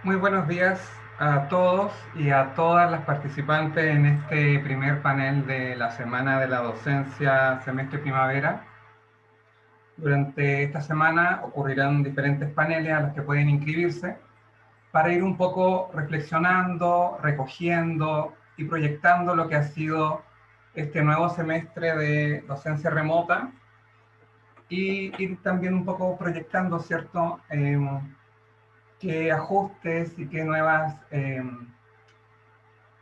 Muy buenos días a todos y a todas las participantes en este primer panel de la Semana de la Docencia Semestre Primavera. Durante esta semana ocurrirán diferentes paneles a los que pueden inscribirse para ir un poco reflexionando, recogiendo y proyectando lo que ha sido este nuevo semestre de docencia remota y ir también un poco proyectando, ¿cierto?, qué ajustes y qué nuevas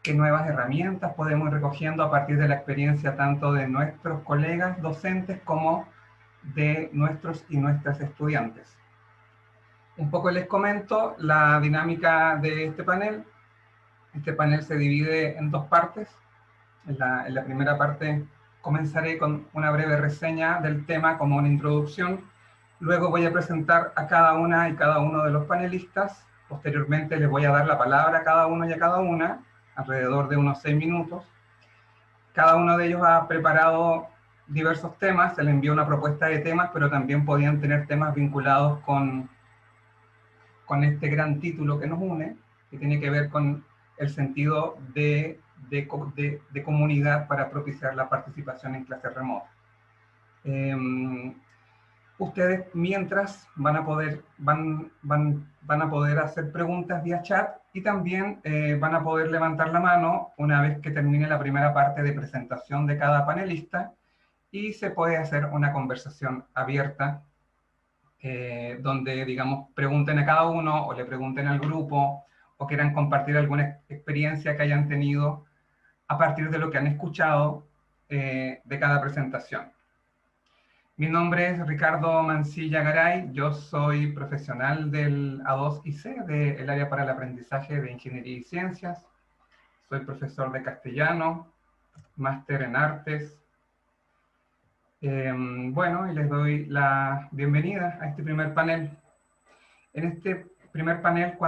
herramientas podemos ir recogiendo a partir de la experiencia tanto de nuestros colegas docentes como de nuestros y nuestras estudiantes. Un poco les comento la dinámica de este panel. Este panel se divide en dos partes. En la primera parte comenzaré con una breve reseña del tema como una introducción. Luego voy a presentar a cada una y cada uno de los panelistas. Posteriormente les voy a dar la palabra a cada uno y a cada una, alrededor de unos 6 minutos. Cada uno de ellos ha preparado diversos temas, se les envió una propuesta de temas, pero también podían tener temas vinculados con este gran título que nos une, que tiene que ver con el sentido de comunidad para propiciar la participación en clases remotas. Ustedes mientras van a poder hacer preguntas vía chat y también van a poder levantar la mano una vez que termine la primera parte de presentación de cada panelista y se puede hacer una conversación abierta donde, digamos, pregunten a cada uno o le pregunten al grupo o quieran compartir alguna experiencia que hayan tenido a partir de lo que han escuchado de cada presentación. Mi nombre es Ricardo Mancilla Garay, yo soy profesional del A2IC, del área para el aprendizaje de Ingeniería y Ciencias. Soy profesor de castellano, máster en artes. Bueno, y les doy la bienvenida a este primer panel. En este primer panel,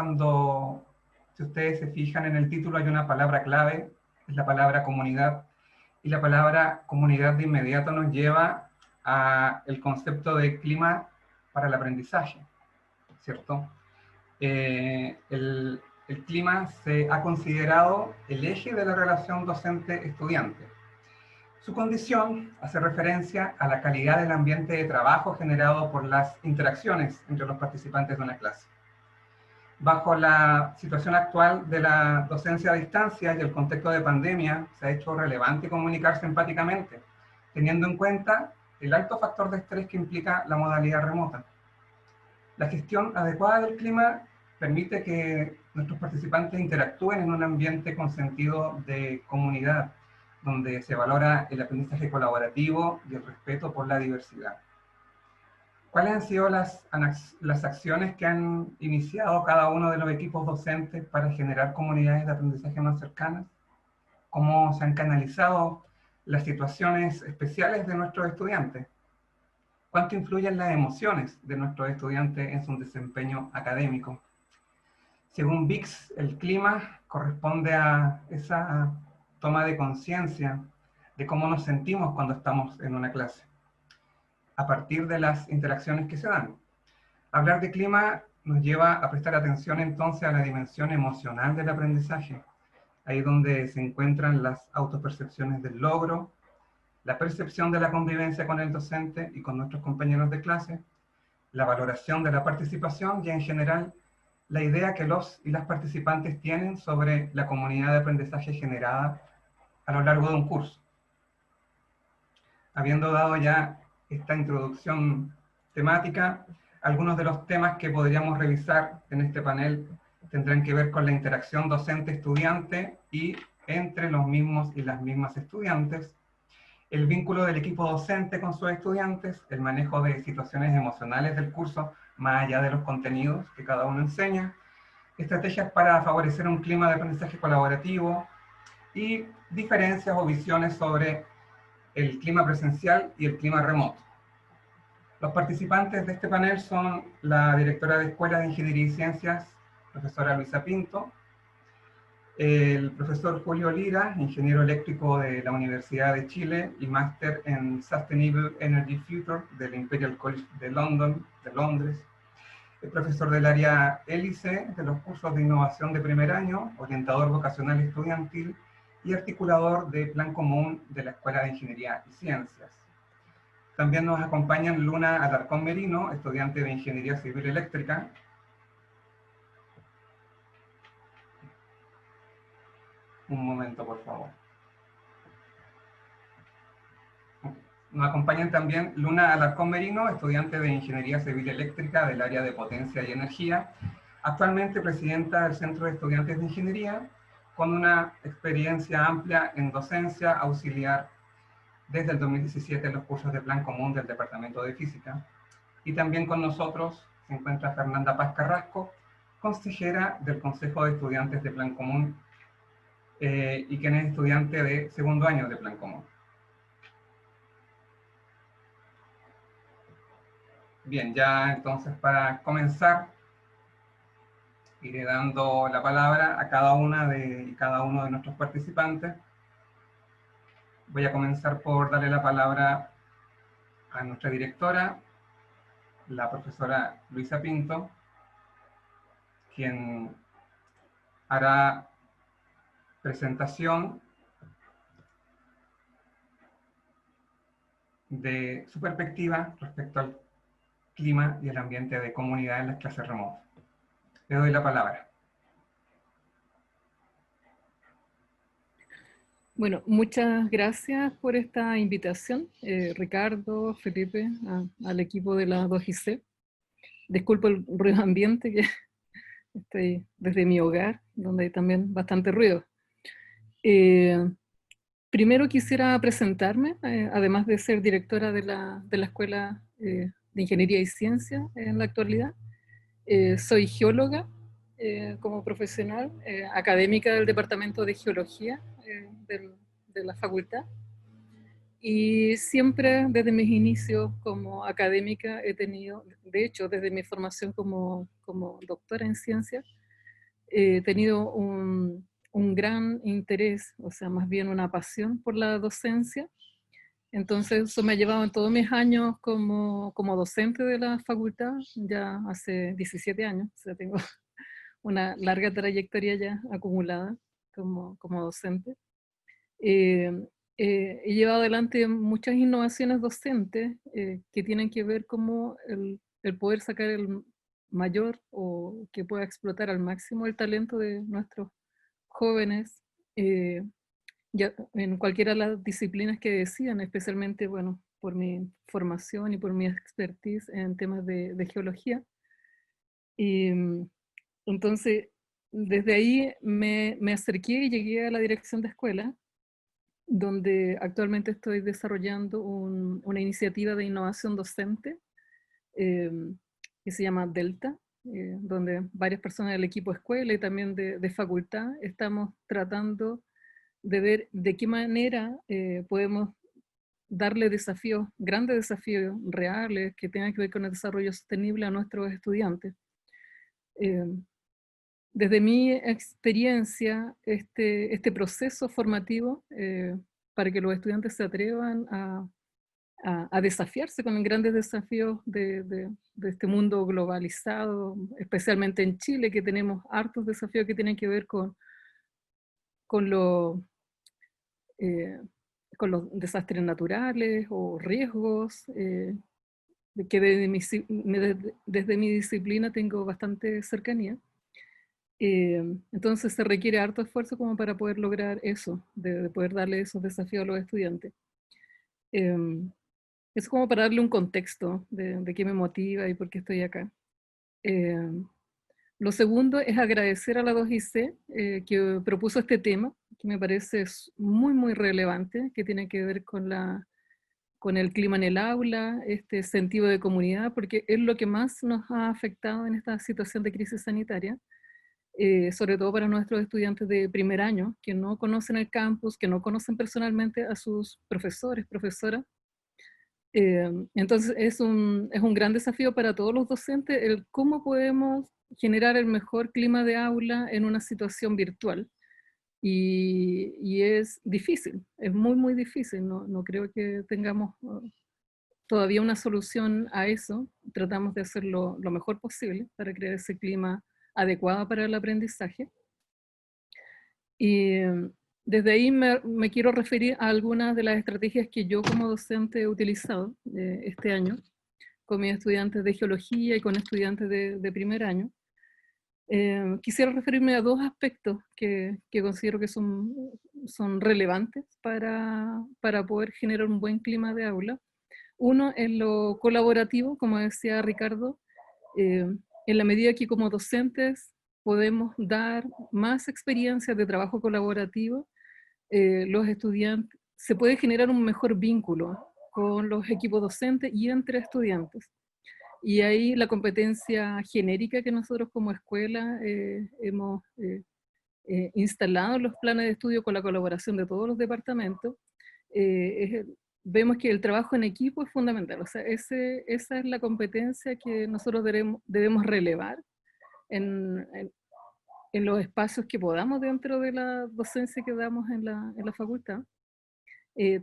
si ustedes se fijan en el título, hay una palabra clave, es la palabra comunidad. Y la palabra comunidad de inmediato nos lleva al concepto de clima para el aprendizaje, ¿cierto? El clima se ha considerado el eje de la relación docente-estudiante. Su condición hace referencia a la calidad del ambiente de trabajo generado por las interacciones entre los participantes de una clase. Bajo la situación actual de la docencia a distancia y el contexto de pandemia, se ha hecho relevante comunicarse empáticamente, teniendo en cuenta el alto factor de estrés que implica la modalidad remota. La gestión adecuada del clima permite que nuestros participantes interactúen en un ambiente con sentido de comunidad, donde se valora el aprendizaje colaborativo y el respeto por la diversidad. ¿Cuáles han sido las acciones que han iniciado cada uno de los equipos docentes para generar comunidades de aprendizaje más cercanas? ¿Cómo se han canalizado las situaciones especiales de nuestros estudiantes? ¿Cuánto influyen las emociones de nuestros estudiantes en su desempeño académico? Según VIX, el clima corresponde a esa toma de conciencia de cómo nos sentimos cuando estamos en una clase, a partir de las interacciones que se dan. Hablar de clima nos lleva a prestar atención entonces a la dimensión emocional del aprendizaje, ahí donde se encuentran las autopercepciones del logro, la percepción de la convivencia con el docente y con nuestros compañeros de clase, la valoración de la participación y en general la idea que los y las participantes tienen sobre la comunidad de aprendizaje generada a lo largo de un curso. Habiendo dado ya esta introducción temática, algunos de los temas que podríamos revisar en este panel tendrán que ver con la interacción docente-estudiante y entre los mismos y las mismas estudiantes, el vínculo del equipo docente con sus estudiantes, el manejo de situaciones emocionales del curso, más allá de los contenidos que cada uno enseña, estrategias para favorecer un clima de aprendizaje colaborativo y diferencias o visiones sobre el clima presencial y el clima remoto. Los participantes de este panel son la directora de Escuela de Ingeniería y Ciencias, profesora Luisa Pinto, el profesor Julio Lira, ingeniero eléctrico de la Universidad de Chile y máster en Sustainable Energy Future del Imperial College de Londres, Es profesor del área hélice de los cursos de innovación de primer año, orientador vocacional estudiantil y articulador de Plan Común de la Escuela de Ingeniería y Ciencias. También nos acompañan Luna Alarcón Merino, estudiante de Ingeniería Civil Eléctrica. Un momento, por favor. Nos acompañan también Luna Alarcón Merino, estudiante de Ingeniería Civil Eléctrica del área de Potencia y Energía, actualmente presidenta del Centro de Estudiantes de Ingeniería, con una experiencia amplia en docencia auxiliar desde el 2017 en los cursos de Plan Común del Departamento de Física. Y también con nosotros se encuentra Fernanda Paz Carrasco, consejera del Consejo de Estudiantes de Plan Común y quien es estudiante de segundo año de Plan Común. Bien, ya entonces para comenzar, iré dando la palabra a cada uno de nuestros participantes. Voy a comenzar por darle la palabra a nuestra directora, la profesora Luisa Pinto, quien hará presentación de su perspectiva respecto al clima y el ambiente de comunidad en las clases remotas. Le doy la palabra. Bueno, muchas gracias por esta invitación, Ricardo, Felipe, al equipo de la 2IC. Disculpo el ruido ambiente, que estoy desde mi hogar, donde hay también bastante ruido. Primero quisiera presentarme, además de ser directora de la Escuela de Ingeniería y Ciencia en la actualidad. Soy geóloga como profesional, académica del Departamento de Geología de la facultad. Y siempre desde mis inicios como académica he tenido, de hecho desde mi formación como doctora en ciencias, he tenido un gran interés, o sea, más bien una pasión por la docencia. Entonces eso me ha llevado en todos mis años como docente de la facultad, ya hace 17 años, o sea, tengo una larga trayectoria ya acumulada como docente. He llevado adelante muchas innovaciones docentes que tienen que ver como el poder sacar el mayor o que pueda explotar al máximo el talento de nuestros jóvenes ya en cualquiera de las disciplinas que decidan, especialmente, bueno, por mi formación y por mi expertise en temas de geología. Y entonces, desde ahí me acerqué y llegué a la dirección de escuela, donde actualmente estoy desarrollando una iniciativa de innovación docente que se llama Delta, donde varias personas del equipo escuela y también de facultad estamos tratando de ver de qué manera podemos darle desafíos, grandes desafíos reales que tengan que ver con el desarrollo sostenible a nuestros estudiantes. Desde mi experiencia, este proceso formativo, para que los estudiantes se atrevan a desafiarse con grandes desafíos de este mundo globalizado, especialmente en Chile, que tenemos hartos desafíos que tienen que ver con los desastres naturales o riesgos, que desde mi disciplina tengo bastante cercanía. Entonces se requiere harto esfuerzo como para poder lograr eso, de poder darle esos desafíos a los estudiantes. Es como para darle un contexto de qué me motiva y por qué estoy acá. Lo segundo es agradecer a la 2IC que propuso este tema, que me parece muy, muy relevante, que tiene que ver con el clima en el aula, este sentido de comunidad, porque es lo que más nos ha afectado en esta situación de crisis sanitaria, sobre todo para nuestros estudiantes de primer año, que no conocen el campus, que no conocen personalmente a sus profesores, profesoras. Entonces es un gran desafío para todos los docentes el cómo podemos generar el mejor clima de aula en una situación virtual. Y es difícil, es muy, muy difícil. No creo que tengamos todavía una solución a eso. Tratamos de hacerlo lo mejor posible para crear ese clima adecuado para el aprendizaje. Y desde ahí me quiero referir a algunas de las estrategias que yo como docente he utilizado este año con mis estudiantes de geología y con estudiantes de primer año. Quisiera referirme a dos aspectos que considero que son relevantes para poder generar un buen clima de aula. Uno es lo colaborativo, como decía Ricardo, en la medida que como docentes podemos dar más experiencias de trabajo colaborativo, los estudiantes, se puede generar un mejor vínculo con los equipos docentes y entre estudiantes. Y ahí la competencia genérica que nosotros como escuela hemos instalado en los planes de estudio con la colaboración de todos los departamentos, vemos que el trabajo en equipo es fundamental. O sea, esa es la competencia que nosotros debemos relevar en, en los espacios que podamos dentro de la docencia que damos en la facultad,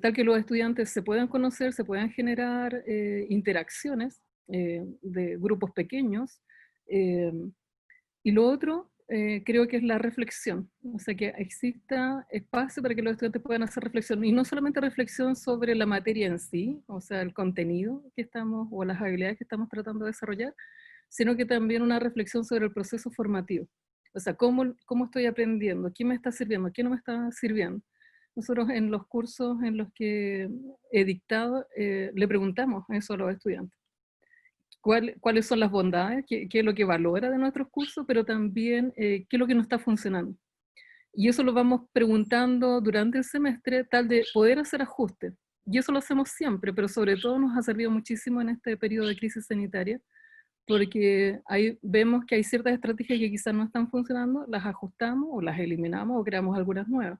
tal que los estudiantes se puedan conocer, se puedan generar interacciones de grupos pequeños. Y lo otro, creo que es la reflexión, o sea, que exista espacio para que los estudiantes puedan hacer reflexión, y no solamente reflexión sobre la materia en sí, o sea, el contenido que estamos, o las habilidades que estamos tratando de desarrollar, sino que también una reflexión sobre el proceso formativo. O sea, cómo estoy aprendiendo, qué me está sirviendo, qué no me está sirviendo. Nosotros en los cursos en los que he dictado, le preguntamos eso a los estudiantes. ¿Cuáles son las bondades? ¿Qué es lo que valora de nuestros cursos? Pero también, ¿qué es lo que no está funcionando? Y eso lo vamos preguntando durante el semestre, tal de poder hacer ajustes. Y eso lo hacemos siempre, pero sobre todo nos ha servido muchísimo en este periodo de crisis sanitaria, porque ahí vemos que hay ciertas estrategias que quizás no están funcionando, las ajustamos o las eliminamos o creamos algunas nuevas.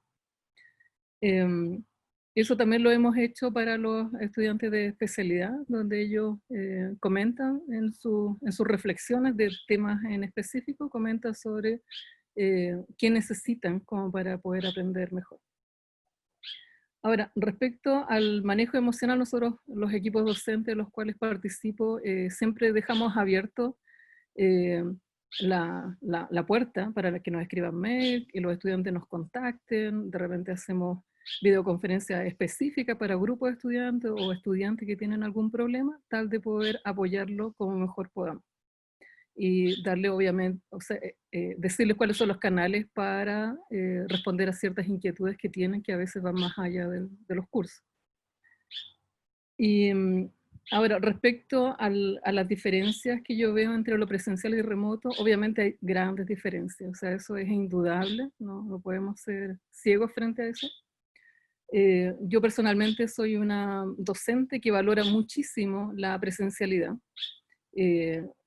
Eso también lo hemos hecho para los estudiantes de especialidad, donde ellos comentan en sus reflexiones de temas en específico, comentan sobre qué necesitan como para poder aprender mejor. Ahora, respecto al manejo emocional, nosotros, los equipos docentes de los cuales participo, siempre dejamos abierto la puerta para que nos escriban mail, que los estudiantes nos contacten, de repente hacemos videoconferencias específicas para grupos de estudiantes o estudiantes que tienen algún problema, tal de poder apoyarlo como mejor podamos. Y darle obviamente, o sea, decirles cuáles son los canales para responder a ciertas inquietudes que tienen, que a veces van más allá de los cursos. Y ahora, respecto a las diferencias que yo veo entre lo presencial y remoto, obviamente hay grandes diferencias, o sea, eso es indudable, no podemos ser ciegos frente a eso. Yo personalmente soy una docente que valora muchísimo la presencialidad.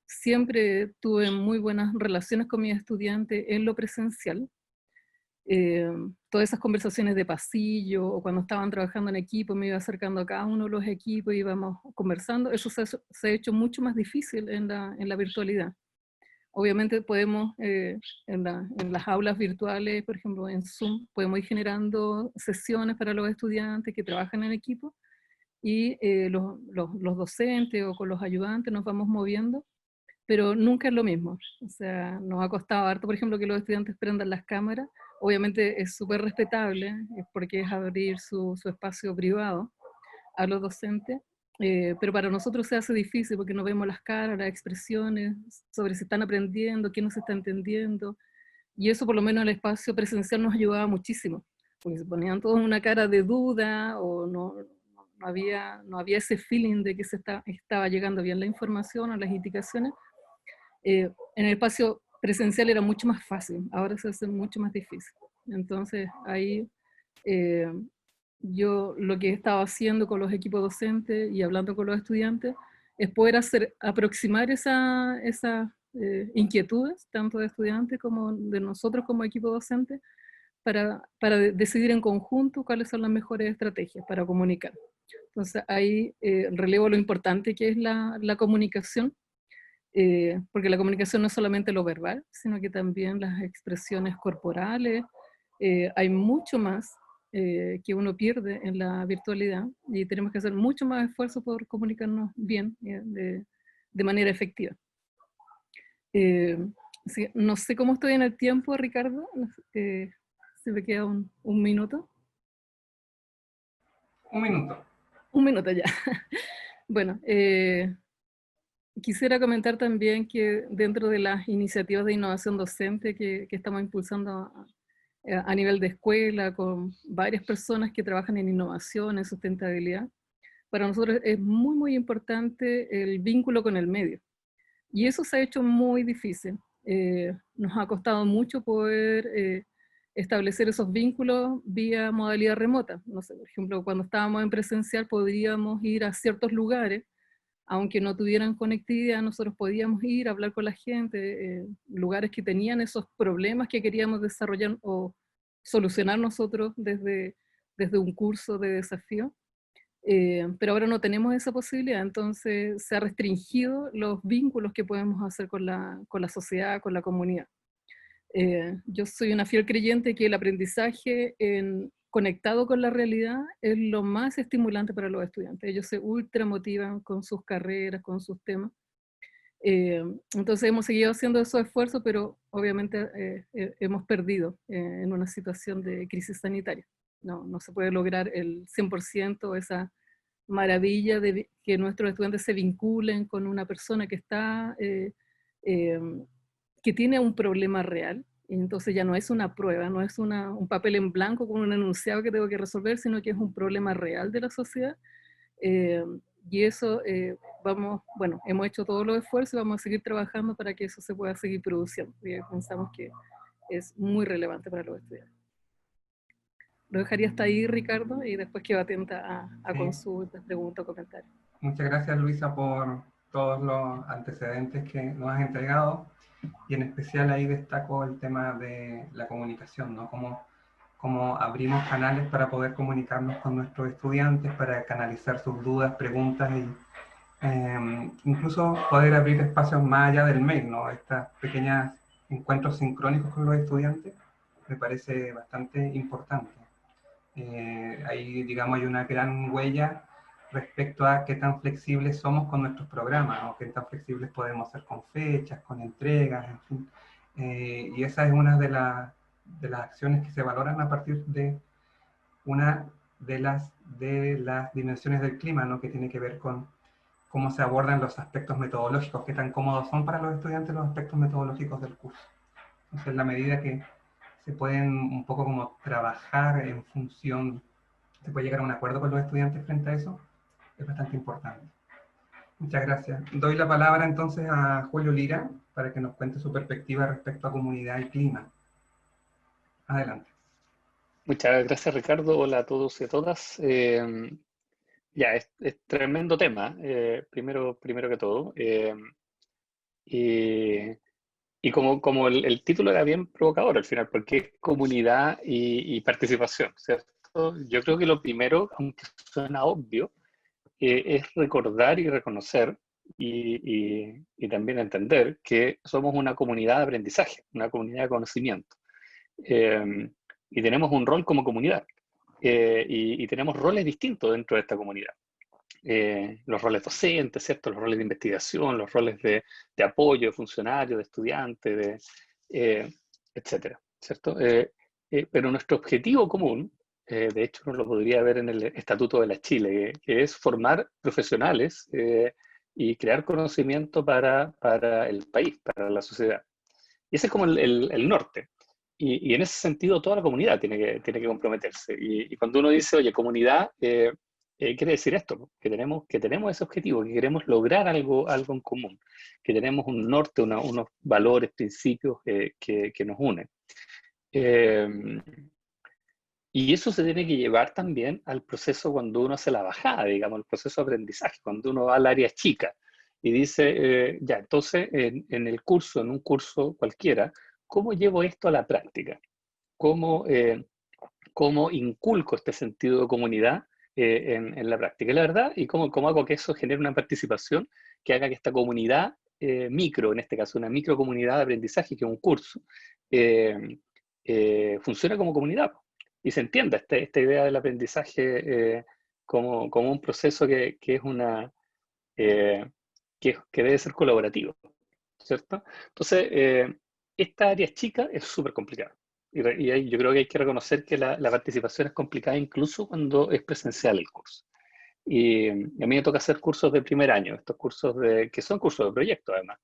Siempre tuve muy buenas relaciones con mis estudiantes en lo presencial. Todas esas conversaciones de pasillo o cuando estaban trabajando en equipo, me iba acercando a cada uno de los equipos y íbamos conversando. Eso se ha hecho mucho más difícil en la virtualidad. Obviamente podemos, en las aulas virtuales, por ejemplo en Zoom, podemos ir generando sesiones para los estudiantes que trabajan en equipo y los docentes o con los ayudantes nos vamos moviendo, pero nunca es lo mismo. O sea, nos ha costado harto, por ejemplo, que los estudiantes prendan las cámaras. Obviamente es súper respetable, porque es abrir su espacio privado a los docentes, pero para nosotros se hace difícil porque no vemos las caras, las expresiones, sobre si están aprendiendo, qué no se está entendiendo, y eso por lo menos en el espacio presencial nos ayudaba muchísimo, porque se ponían todos una cara de duda o no había ese feeling de que estaba llegando bien la información o las indicaciones. En el espacio presencial era mucho más fácil, ahora se hace mucho más difícil. Entonces ahí yo lo que he estado haciendo con los equipos docentes y hablando con los estudiantes es poder aproximar esas inquietudes, tanto de estudiantes como de nosotros como equipo docente, para decidir en conjunto cuáles son las mejores estrategias para comunicar. Entonces ahí relevo lo importante que es la comunicación, porque la comunicación no es solamente lo verbal, sino que también las expresiones corporales. Hay mucho más que uno pierde en la virtualidad, y tenemos que hacer mucho más esfuerzo por comunicarnos bien, de manera efectiva. Sí, no sé cómo estoy en el tiempo, Ricardo, si me queda un minuto. Un minuto. Un minuto ya. Bueno, quisiera comentar también que dentro de las iniciativas de innovación docente que estamos impulsando a nivel de escuela, con varias personas que trabajan en innovación, en sustentabilidad, para nosotros es muy, muy importante el vínculo con el medio. Y eso se ha hecho muy difícil. Nos ha costado mucho poder establecer esos vínculos vía modalidad remota. No sé, por ejemplo, cuando estábamos en presencial podríamos ir a ciertos lugares, aunque no tuvieran conectividad, nosotros podíamos ir a hablar con la gente, lugares que tenían esos problemas que queríamos desarrollar o solucionar nosotros desde un curso de desafío. Pero ahora no tenemos esa posibilidad, entonces se ha restringido los vínculos que podemos hacer con la sociedad, con la comunidad. Yo soy una fiel creyente que el aprendizaje conectado con la realidad es lo más estimulante para los estudiantes. Ellos se ultra motivan con sus carreras, con sus temas. Entonces hemos seguido haciendo esos esfuerzos, pero obviamente hemos perdido en una situación de crisis sanitaria. No se puede lograr el 100% esa maravilla de que nuestros estudiantes se vinculen con una persona que está, que tiene un problema real. Y entonces ya no es una prueba, no es un papel en blanco con un enunciado que tengo que resolver, sino que es un problema real de la sociedad. Eh, y eso bueno, hemos hecho todos los esfuerzos y vamos a seguir trabajando para que eso se pueda seguir produciendo. Y pensamos que es muy relevante para los estudiantes. Lo dejaría hasta ahí, Ricardo, y después quedo atenta a Sí. consultas, preguntas o comentarios. Muchas gracias, Luisa, por todos los antecedentes que nos has entregado, y en especial ahí destaco el tema de la comunicación, ¿no? Cómo abrimos canales para poder comunicarnos con nuestros estudiantes, para canalizar sus dudas, preguntas y incluso poder abrir espacios más allá del mail, ¿no? Estas pequeñas encuentros sincrónicos con los estudiantes me parece bastante importante. Ahí, digamos, hay una gran huella respecto a qué tan flexibles somos con nuestros programas, ¿no? Qué tan flexibles podemos ser con fechas, con entregas, en fin. Y esa es una de las acciones que se valoran a partir de una de las dimensiones del clima, ¿no? Que tiene que ver con cómo se abordan los aspectos metodológicos, qué tan cómodos son para los estudiantes los aspectos metodológicos del curso. Entonces, en la medida que se pueden un poco como trabajar en función, se puede llegar a un acuerdo con los estudiantes frente a eso, es bastante importante. Muchas gracias. Doy la palabra entonces a Julio Lira para que nos cuente su perspectiva respecto a comunidad y clima. Adelante. Muchas gracias, Ricardo. Hola a todos y a todas. Ya, es tremendo tema, primero que todo. Y como el título era bien provocador al final, porque es comunidad y participación, ¿cierto? Yo creo que lo primero, aunque suena obvio, es recordar y reconocer y también entender que somos una comunidad de aprendizaje, una comunidad de conocimiento. Y tenemos un rol como comunidad. Y tenemos roles distintos dentro de esta comunidad. Los roles docentes, ¿cierto? Los roles de investigación, los roles de apoyo, de funcionario, de estudiante, etcétera, ¿cierto? Pero nuestro objetivo común, de hecho uno lo podría ver en el Estatuto de la Chile, que es formar profesionales y crear conocimiento para el país, para la sociedad. Y ese es como el norte. Y en ese sentido toda la comunidad tiene que comprometerse. Y cuando uno dice, oye, comunidad, quiere decir esto, que tenemos ese objetivo, que queremos lograr algo en común, que tenemos un norte, unos valores, principios que nos unen. Y eso se tiene que llevar también al proceso cuando uno hace la bajada, digamos, el proceso de aprendizaje, cuando uno va al área chica y dice, ya, entonces en un curso cualquiera, ¿cómo llevo esto a la práctica? ¿Cómo inculco este sentido de comunidad en la práctica? Y la verdad, y cómo hago que eso genere una participación que haga que esta comunidad micro, en este caso una microcomunidad de aprendizaje, que es un curso, funcione como comunidad. y se entienda esta idea del aprendizaje como un proceso que es que debe ser colaborativo, ¿cierto? Entonces, esta área chica es súper complicada. Y ahí yo creo que hay que reconocer que la participación es complicada incluso cuando es presencial el curso. Y a mí me toca hacer cursos de primer año, estos cursos que son cursos de proyecto además,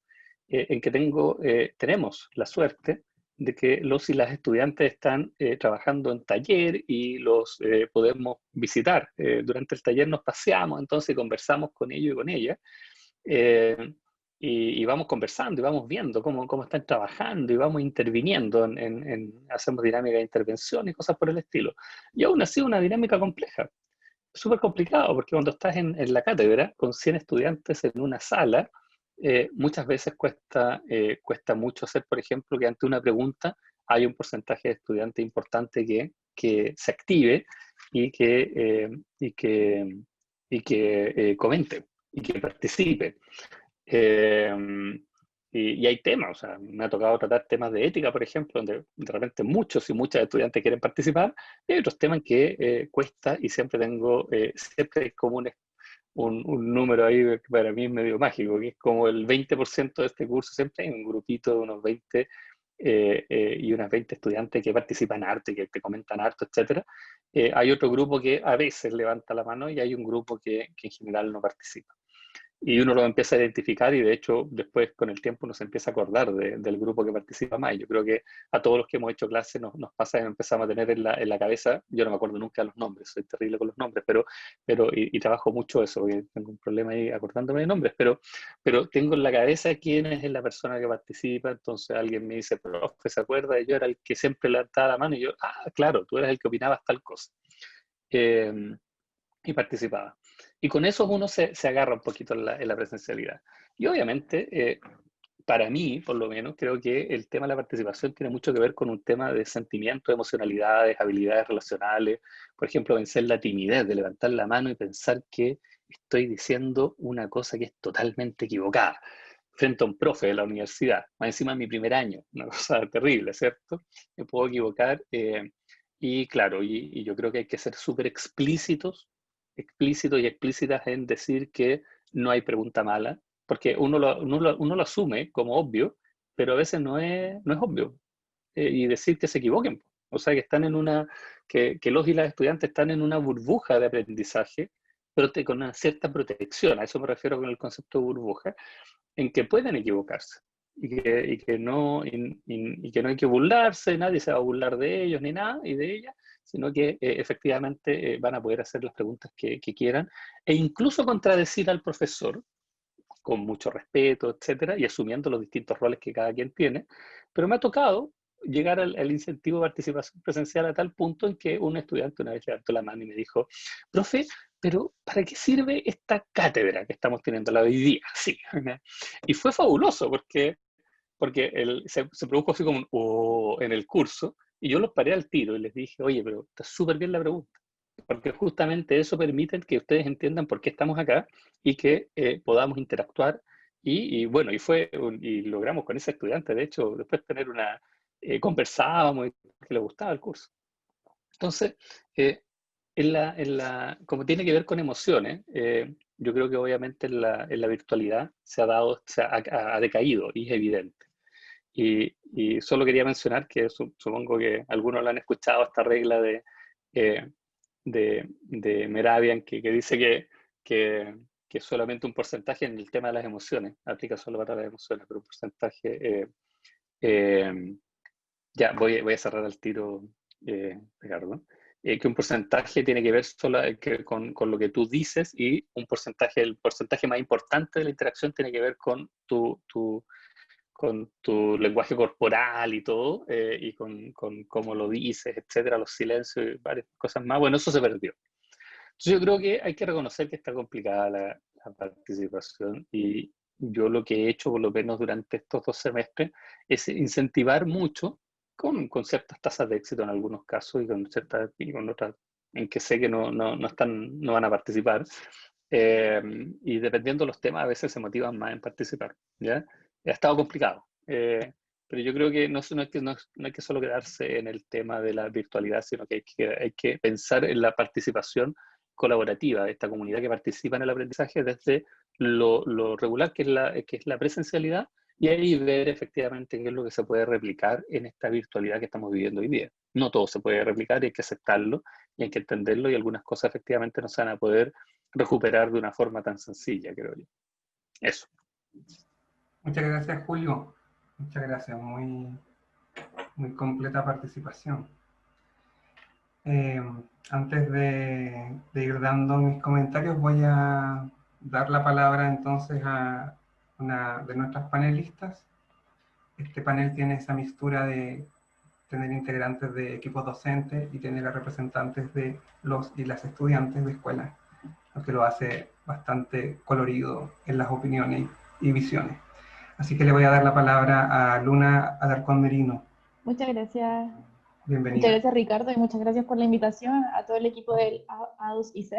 en que tenemos la suerte de que los y las estudiantes están trabajando en taller y los podemos visitar. Durante el taller nos paseamos, entonces conversamos con ellos y con ellas. eh, y vamos conversando y vamos viendo cómo están trabajando y vamos interviniendo, hacemos dinámica de intervención y cosas por el estilo. Y aún así una dinámica compleja, súper complicado, porque cuando estás en la cátedra con 100 estudiantes en una sala, muchas veces cuesta mucho hacer, por ejemplo, que ante una pregunta hay un porcentaje de estudiantes importante que se active y que comente y que participe. Eh, y hay temas, o sea, me ha tocado tratar temas de ética, por ejemplo, donde de repente muchos y muchas estudiantes quieren participar, y hay otros temas que cuesta y siempre hay como un número ahí que para mí es medio mágico, que es como el 20% de este curso, siempre hay un grupito de unos 20 y unas 20 estudiantes que participan harto y que te comentan harto, etc. Hay otro grupo que a veces levanta la mano y hay un grupo que en general no participa. Y uno lo empieza a identificar y de hecho después con el tiempo uno se empieza a acordar del grupo que participa más. Y yo creo que a todos los que hemos hecho clases nos pasa que empezamos a tener en la cabeza, yo no me acuerdo nunca de los nombres, soy terrible con los nombres, y trabajo mucho eso, porque tengo un problema ahí acordándome de nombres, pero tengo en la cabeza quién es la persona que participa, entonces alguien me dice, profe, ¿se acuerda? Y yo era el que siempre levantaba la mano y yo, claro, tú eras el que opinabas tal cosa. Y participaba. Y con eso uno se agarra un poquito en la presencialidad. Y obviamente, para mí, por lo menos, creo que el tema de la participación tiene mucho que ver con un tema de sentimientos, emocionalidades, habilidades relacionales. Por ejemplo, vencer la timidez de levantar la mano y pensar que estoy diciendo una cosa que es totalmente equivocada frente a un profe de la universidad, más encima en mi primer año, una cosa terrible, ¿cierto? Me puedo equivocar. Y claro, y yo creo que hay que ser súper explícitos y explícitas en decir que no hay pregunta mala, porque uno lo asume como obvio, pero a veces no es obvio. Y decir que se equivoquen. O sea, que los y las estudiantes están en una burbuja de aprendizaje, pero con una cierta protección. A eso me refiero con el concepto de burbuja, en que pueden equivocarse. Y que no hay que burlarse, nadie se va a burlar de ellos ni nada, y de ellas, sino que efectivamente van a poder hacer las preguntas que quieran, e incluso contradecir al profesor con mucho respeto, etcétera, y asumiendo los distintos roles que cada quien tiene. Pero me ha tocado llegar al incentivo de participación presencial a tal punto en que un estudiante una vez levantó la mano y me dijo, profe, pero ¿para qué sirve esta cátedra que estamos teniendo la hoy día? Sí. Y fue fabuloso porque se produjo así como un oh en el curso, y yo los paré al tiro y les dije, oye, pero está súper bien la pregunta, porque justamente eso permite que ustedes entiendan por qué estamos acá y que podamos interactuar. Y logramos con ese estudiante, de hecho, después tener conversábamos y que le gustaba el curso. Entonces, como tiene que ver con emociones, yo creo que obviamente en la virtualidad ha decaído y es evidente. Y solo quería mencionar que supongo que algunos lo han escuchado, esta regla de Mehrabian que dice que solamente un porcentaje en el tema de las emociones, aplica solo para las emociones, pero un porcentaje, ya voy a cerrar al tiro, Ricardo, que un porcentaje tiene que ver solo con lo que tú dices, y el porcentaje más importante de la interacción tiene que ver con tu lenguaje corporal y todo, y con cómo lo dices, etcétera, los silencios y varias cosas más. Bueno, eso se perdió. Entonces yo creo que hay que reconocer que está complicada la participación, y yo lo que he hecho, por lo menos durante estos 2 semestres, es incentivar mucho con ciertas tasas de éxito en algunos casos y con otras en que sé que no van a participar. Y dependiendo de los temas, a veces se motivan más en participar, ¿ya? Ha estado complicado. pero yo creo que no hay que solo quedarse en el tema de la virtualidad, sino que hay que pensar en la participación colaborativa de esta comunidad que participa en el aprendizaje desde lo regular que es la presencialidad, y ahí ver efectivamente qué es lo que se puede replicar en esta virtualidad que estamos viviendo hoy día. No todo se puede replicar, hay que aceptarlo y hay que entenderlo, y algunas cosas efectivamente no se van a poder recuperar de una forma tan sencilla, creo yo. Eso. Muchas gracias, Julio. Muchas gracias, muy completa participación. Antes de ir dando mis comentarios, voy a dar la palabra entonces a una de nuestras panelistas. Este panel tiene esa mixtura de tener integrantes de equipos docentes y tener a representantes de los y las estudiantes de escuela, lo que lo hace bastante colorido en las opiniones y visiones. Así que le voy a dar la palabra a Luna Alarcón Merino. Muchas gracias. Bienvenida. Muchas gracias, Ricardo, y muchas gracias por la invitación a todo el equipo del ADUS-IC.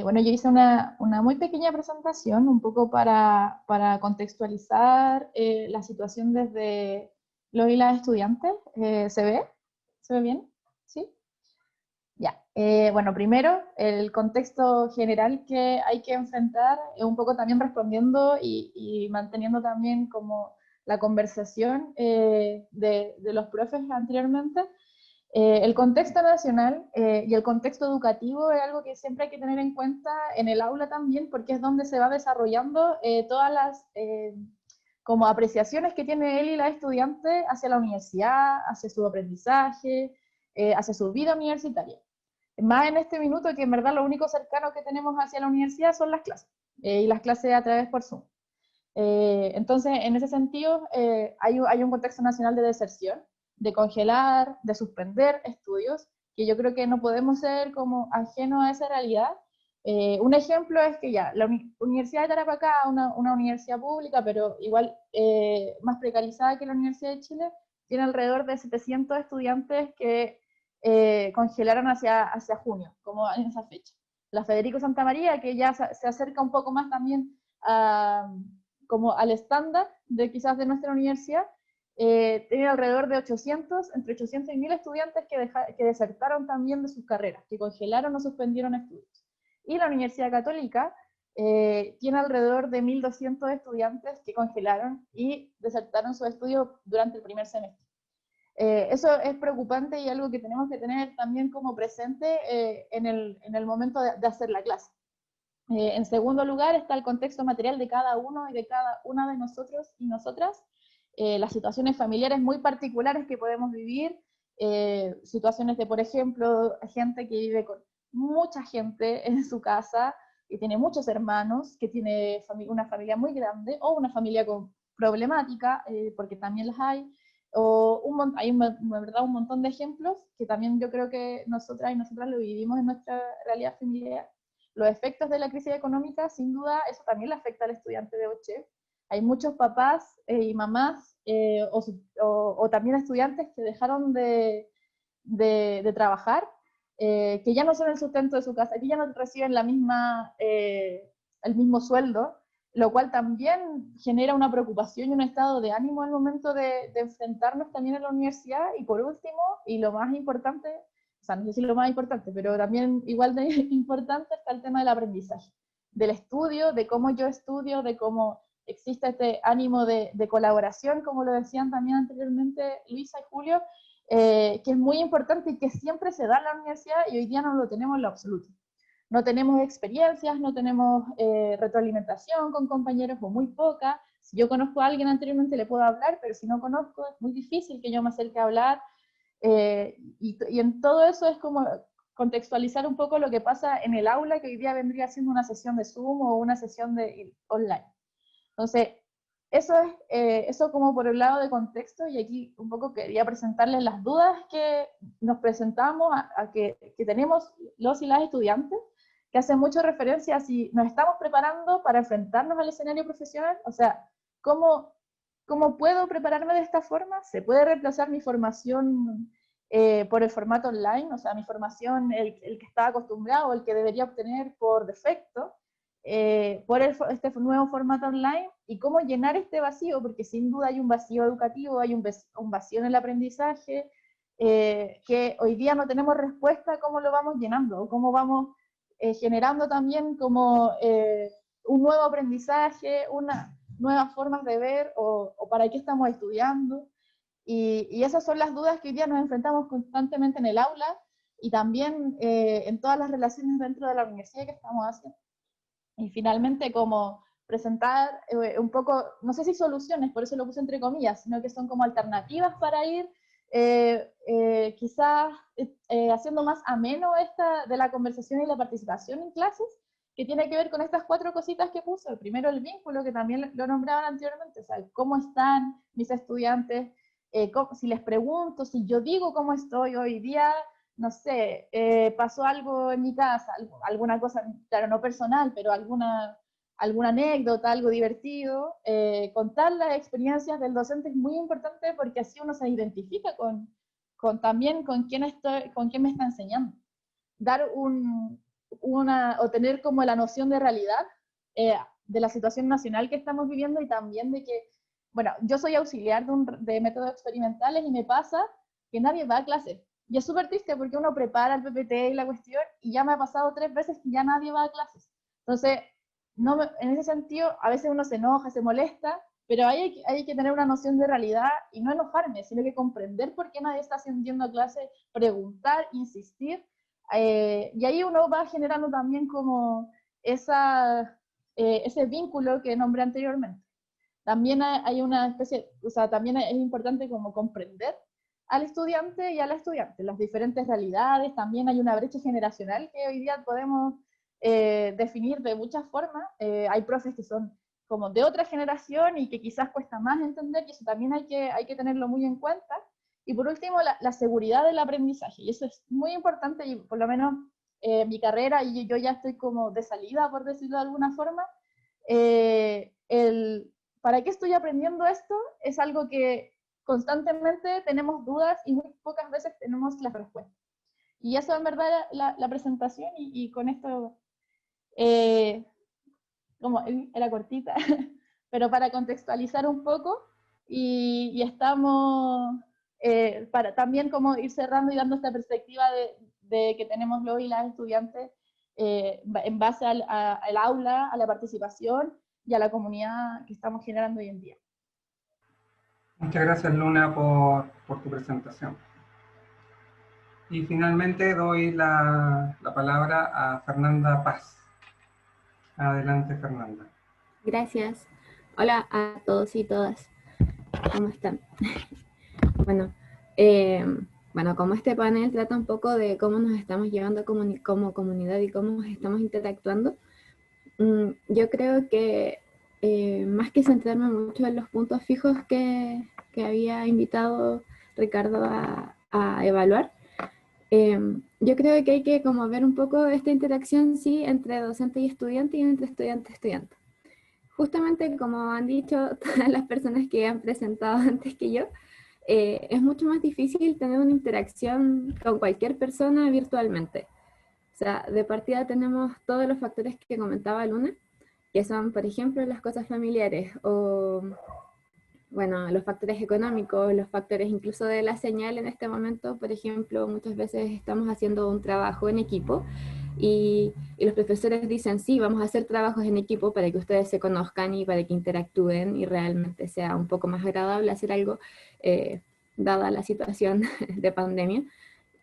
Bueno, yo hice una muy pequeña presentación, un poco para contextualizar la situación desde los y las estudiantes. ¿Se ve? ¿Se ve bien? ¿Sí? Ya. Bueno, primero, el contexto general que hay que enfrentar, un poco también respondiendo y manteniendo también como la conversación de los profes anteriormente. El contexto nacional y el contexto educativo es algo que siempre hay que tener en cuenta en el aula también, porque es donde se va desarrollando todas las como apreciaciones que tiene él y la estudiante hacia la universidad, hacia su aprendizaje, hacia su vida universitaria. Más en este minuto que en verdad lo único cercano que tenemos hacia la universidad son las clases, y las clases a través por Zoom. Entonces, en ese sentido, hay un contexto nacional de deserción, de congelar, de suspender estudios, que yo creo que no podemos ser como ajenos a esa realidad. Un ejemplo es que ya, la Universidad de Tarapacá, una universidad pública, pero igual más precarizada que la Universidad de Chile, tiene alrededor de 700 estudiantes que congelaron hacia junio, como en esa fecha. La Federico Santa María, que ya se acerca un poco más también como al estándar de quizás de nuestra universidad, tiene alrededor de 800, entre 800 y 1000 estudiantes que desertaron también de sus carreras, que congelaron o suspendieron estudios. Y la Universidad Católica tiene alrededor de 1200 estudiantes que congelaron y desertaron sus estudios durante el primer semestre. Eso es preocupante y algo que tenemos que tener también como presente en el momento de hacer la clase. En segundo lugar está el contexto material de cada uno y de cada una de nosotros y nosotras, las situaciones familiares muy particulares que podemos vivir, situaciones de, por ejemplo, gente que vive con mucha gente en su casa, que tiene muchos hermanos, que tiene una familia muy grande, o una familia con problemática, porque también las hay, o hay un montón de ejemplos que también yo creo que nosotras y nosotras lo vivimos en nuestra realidad familiar. Los efectos de la crisis económica, sin duda, eso también le afecta al estudiante de OCHE. Hay muchos papás y mamás o también estudiantes que dejaron de trabajar, que ya no son el sustento de su casa, que ya no reciben el mismo sueldo, lo cual también genera una preocupación y un estado de ánimo al momento de enfrentarnos también a la universidad. Y por último, y lo más importante, o sea, no sé si lo más importante, pero también igual de importante está el tema del aprendizaje, del estudio, de cómo yo estudio, de cómo existe este ánimo de colaboración, como lo decían también anteriormente Luisa y Julio, que es muy importante y que siempre se da en la universidad y hoy día no lo tenemos en lo absoluto. No tenemos experiencias, no tenemos retroalimentación con compañeros o muy poca. Si yo conozco a alguien anteriormente le puedo hablar, pero si no conozco es muy difícil que yo me acerque a hablar. Y en todo eso es como contextualizar un poco lo que pasa en el aula, que hoy día vendría siendo una sesión de Zoom o una sesión online. Entonces, eso como por el lado de contexto, y aquí un poco quería presentarles las dudas que nos presentamos que tenemos los y las estudiantes, que hacen mucho referencia a si nos estamos preparando para enfrentarnos al escenario profesional. O sea, ¿cómo puedo prepararme de esta forma? ¿Se puede reemplazar mi formación por el formato online? O sea, mi formación, el que estaba acostumbrado, el que debería obtener por defecto, por este nuevo formato online y cómo llenar este vacío, porque sin duda hay un vacío educativo, hay un vacío en el aprendizaje, que hoy día no tenemos respuesta a cómo lo vamos llenando, o cómo vamos generando también como un nuevo aprendizaje, nuevas formas de ver, o para qué estamos estudiando. Y esas son las dudas que hoy día nos enfrentamos constantemente en el aula y también en todas las relaciones dentro de la universidad que estamos haciendo. Y finalmente, como presentar un poco, no sé si soluciones, por eso lo puse entre comillas, sino que son como alternativas para ir quizás haciendo más ameno esta de la conversación y la participación en clases, que tiene que ver con estas 4 cositas que puse. Primero, el vínculo, que también lo nombraban anteriormente, o sea, cómo están mis estudiantes, si les pregunto, si yo digo cómo estoy hoy día, no sé, pasó algo en mi casa, alguna cosa, claro, no personal, pero alguna anécdota, algo divertido. Contar las experiencias del docente es muy importante porque así uno se identifica también con quién me está enseñando. Dar o tener como la noción de realidad de la situación nacional que estamos viviendo, y también de que, bueno, yo soy auxiliar de métodos experimentales y me pasa que nadie va a clase. Y es súper triste porque uno prepara el PPT y la cuestión, y ya me ha pasado 3 veces que ya nadie va a clases. Entonces, en ese sentido, a veces uno se enoja, se molesta, pero hay que tener una noción de realidad y no enojarme, sino que comprender por qué nadie está asistiendo a clase, preguntar, insistir, y ahí uno va generando también como ese vínculo que nombré anteriormente. También hay una especie, o sea, también es importante como comprender al estudiante y a la estudiante, las diferentes realidades. También hay una brecha generacional que hoy día podemos definir de muchas formas. Hay profes que son como de otra generación y que quizás cuesta más entender, y eso también hay que tenerlo muy en cuenta. Y por último, la seguridad del aprendizaje, y eso es muy importante, y por lo menos mi carrera, y yo ya estoy como de salida, por decirlo de alguna forma, ¿para qué estoy aprendiendo esto? Es algo que constantemente tenemos dudas y muy pocas veces tenemos las respuestas. Y eso en verdad la presentación, y con esto, como era cortita, pero para contextualizar un poco, y estamos para también como ir cerrando y dando esta perspectiva de que tenemos los y las estudiantes en base al aula, a la participación y a la comunidad que estamos generando hoy en día. Muchas gracias, Luna, por tu presentación. Y finalmente doy la palabra a Fernanda Paz. Adelante, Fernanda. Gracias. Hola a todos y todas. ¿Cómo están? Bueno, como este panel trata un poco de cómo nos estamos llevando como comunidad y cómo estamos interactuando, yo creo que más que centrarme mucho en los puntos fijos que había invitado Ricardo a evaluar, yo creo que hay que como ver un poco esta interacción, sí, entre docente y estudiante, y entre estudiante y estudiante. Justamente como han dicho todas las personas que han presentado antes que yo, es mucho más difícil tener una interacción con cualquier persona virtualmente. O sea, de partida tenemos todos los factores que comentaba Luna, que son, por ejemplo, las cosas familiares, o bueno, los factores económicos, los factores incluso de la señal en este momento. Por ejemplo, muchas veces estamos haciendo un trabajo en equipo y los profesores dicen, sí, vamos a hacer trabajos en equipo para que ustedes se conozcan y para que interactúen y realmente sea un poco más agradable hacer algo, dada la situación de pandemia.